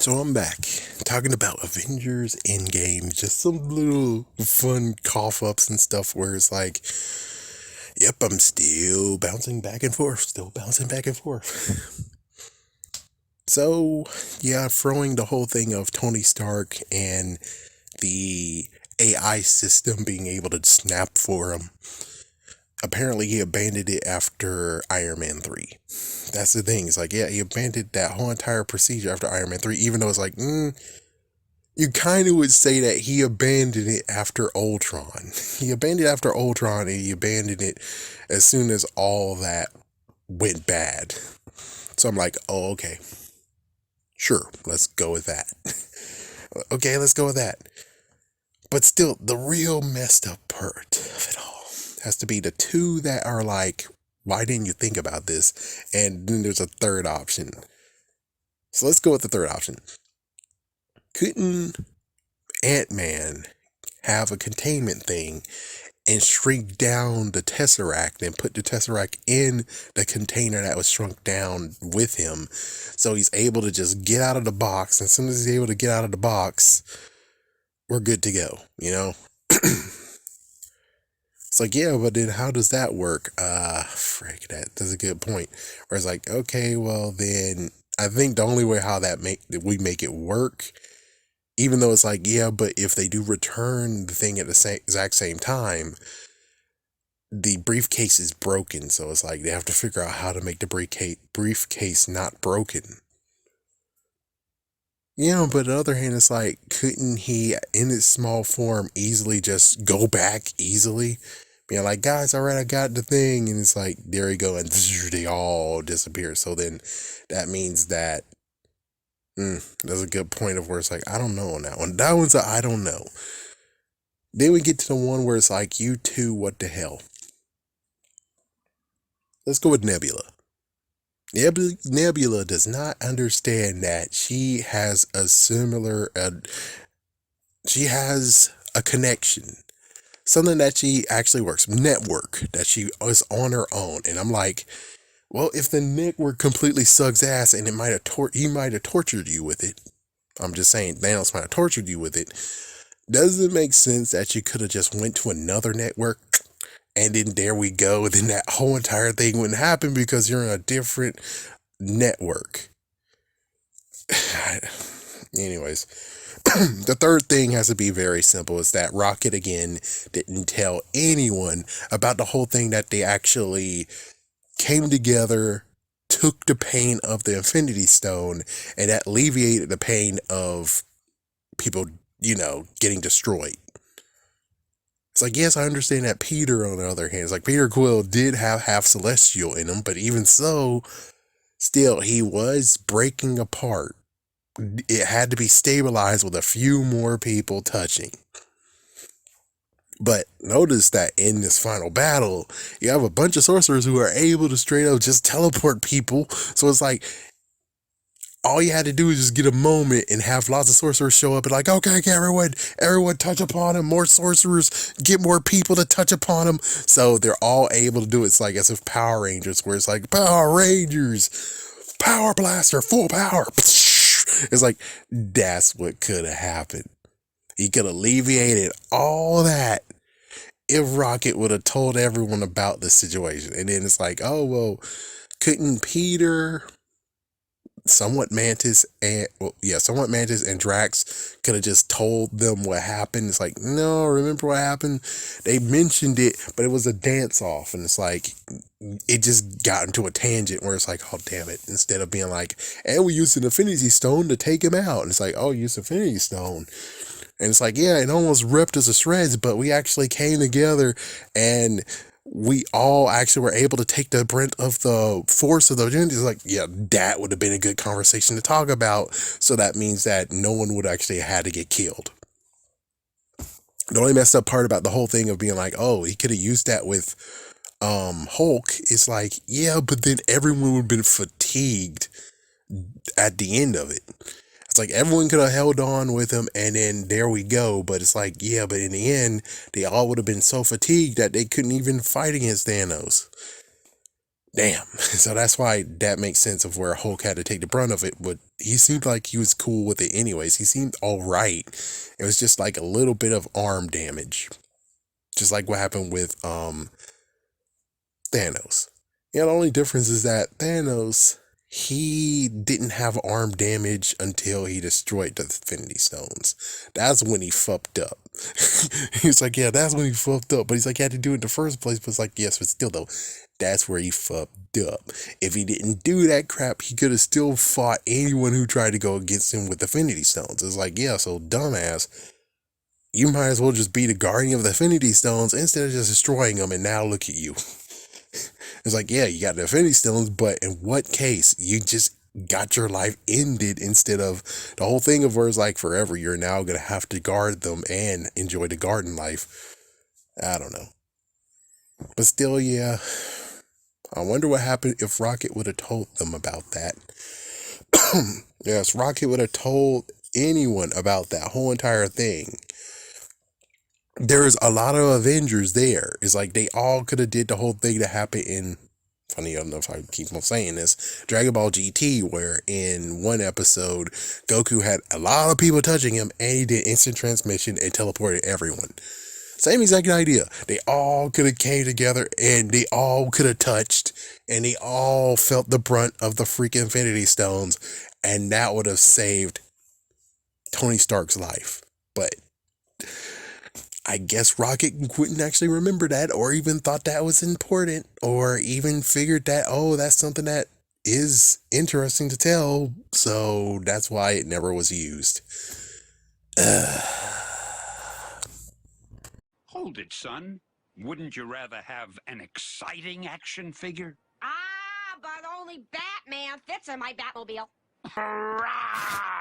So I'm back talking about Avengers Endgame. Just some little fun cough ups and stuff where it's like, yep, I'm still bouncing back and forth, still bouncing back and forth. So, yeah, throwing the whole thing of Tony Stark and the AI system being able to snap for him. Apparently, he abandoned it after Iron Man 3. That's the thing. It's like, yeah, he abandoned that whole entire procedure after Iron Man 3, even though it's like, you kind of would say that he abandoned it after Ultron. He abandoned it after Ultron, and he abandoned it as soon as all that went bad. So I'm like, oh, okay. Sure, let's go with that. Okay, let's go with that. But still, the real messed up part of it all has to be the two that are like, why didn't you think about this? And then there's a third option. So let's go with the third option. Couldn't Ant-Man have a containment thing and shrink down the Tesseract and put the Tesseract in the container that was shrunk down with him, so he's able to just get out of the box, and as soon as he's able to get out of the box, we're good to go, you know? It's like, yeah, but then how does that work? That's a good point. Where it's like, okay, well then, I think the only way how we make it work, even though it's like, yeah, but if they do return the thing at the exact same time, the briefcase is broken. So it's like they have to figure out how to make the briefcase not broken. Yeah, but on the other hand, it's like, couldn't he, in its small form, easily just go back easily? Being like, guys, all right, I got the thing. And it's like, there you go. And they all disappear. So then that means that, that's a good point of where it's like, I don't know on that one. That one's a I don't know. Then we get to the one where it's like, you two, what the hell? Let's go with Nebula. Nebula does not understand that she has she has a connection, something that she actually works, network, that she is on her own. And I'm like, well, if the network completely sucks ass and he might have tortured you with it. I'm just saying, Thanos might have tortured you with it. Does it make sense that you could have just went to another network? And then there we go. Then that whole entire thing wouldn't happen because you're in a different network. Anyways, the third thing has to be very simple. Is that Rocket again didn't tell anyone about the whole thing, that they actually came together, took the pain of the Infinity Stone, and that alleviated the pain of people, getting destroyed. It's like, yes, I understand that Peter, on the other hand, it's like Peter Quill did have half Celestial in him, but even so, still, he was breaking apart. It had to be stabilized with a few more people touching. But notice that in this final battle, you have a bunch of sorcerers who are able to straight up just teleport people. So it's like, all you had to do is just get a moment and have lots of sorcerers show up and like, okay, everyone touch upon him. More sorcerers, get more people to touch upon him. So they're all able to do it. It's like as if Power Rangers, where it's like, Power Rangers, Power Blaster, full power. It's like, that's what could have happened. He could have alleviated all that if Rocket would have told everyone about the situation. And then it's like, oh, well, couldn't Peter, somewhat Mantis and Drax could have just told them what happened? It's like, no, remember what happened? They mentioned it, but it was a dance off, and it's like, it just got into a tangent where it's like, oh, damn it. Instead of being like, and we used an Infinity Stone to take him out. And it's like, oh, use Infinity Stone. And it's like, yeah, it almost ripped us to shreds, but we actually came together and we all actually were able to take the brunt of the force of the Infinity. It's like, yeah, that would have been a good conversation to talk about. So that means that no one would actually have had to get killed. The only messed up part about the whole thing of being like, oh, he could have used that with Hulk, is like, yeah, but then everyone would have been fatigued at the end of it. It's like everyone could have held on with him, and then there we go. But it's like, yeah, but in the end, they all would have been so fatigued that they couldn't even fight against Thanos. Damn. So that's why that makes sense of where Hulk had to take the brunt of it, but he seemed like he was cool with it anyways. He seemed all right. It was just like a little bit of arm damage. Just like what happened with Thanos. Yeah, the only difference is that Thanos, he didn't have arm damage until he destroyed the Infinity Stones. That's when he fucked up. He's like, yeah, that's when he fucked up. But he's like, he had to do it in the first place. But it's like, yes, but still though, that's where he fucked up. If he didn't do that crap, he could have still fought anyone who tried to go against him with the Infinity Stones. It's like, yeah, so dumbass, you might as well just be the guardian of the Infinity Stones instead of just destroying them. And now look at you. It's like, yeah, you got the Infinity Stones, but in what case? You just got your life ended instead of the whole thing of where it's like forever. You're now going to have to guard them and enjoy the garden life. I don't know. But still, yeah. I wonder what happened if Rocket would have told them about that. Yes, Rocket would have told anyone about that whole entire thing. There's a lot of Avengers there. It's like they all could have did the whole thing that happened in, funny enough, I keep on saying this, Dragon Ball GT, where in one episode, Goku had a lot of people touching him and he did instant transmission and teleported everyone. Same exact idea. They all could have came together and they all could have touched and they all felt the brunt of the freaking Infinity Stones, and that would have saved Tony Stark's life. But I guess Rocket wouldn't actually remember that or even thought that was important or even figured that, oh, that's something that is interesting to tell. So that's why it never was used. Hold it, son. Wouldn't you rather have an exciting action figure? Ah, but only Batman fits in my Batmobile. Hurrah!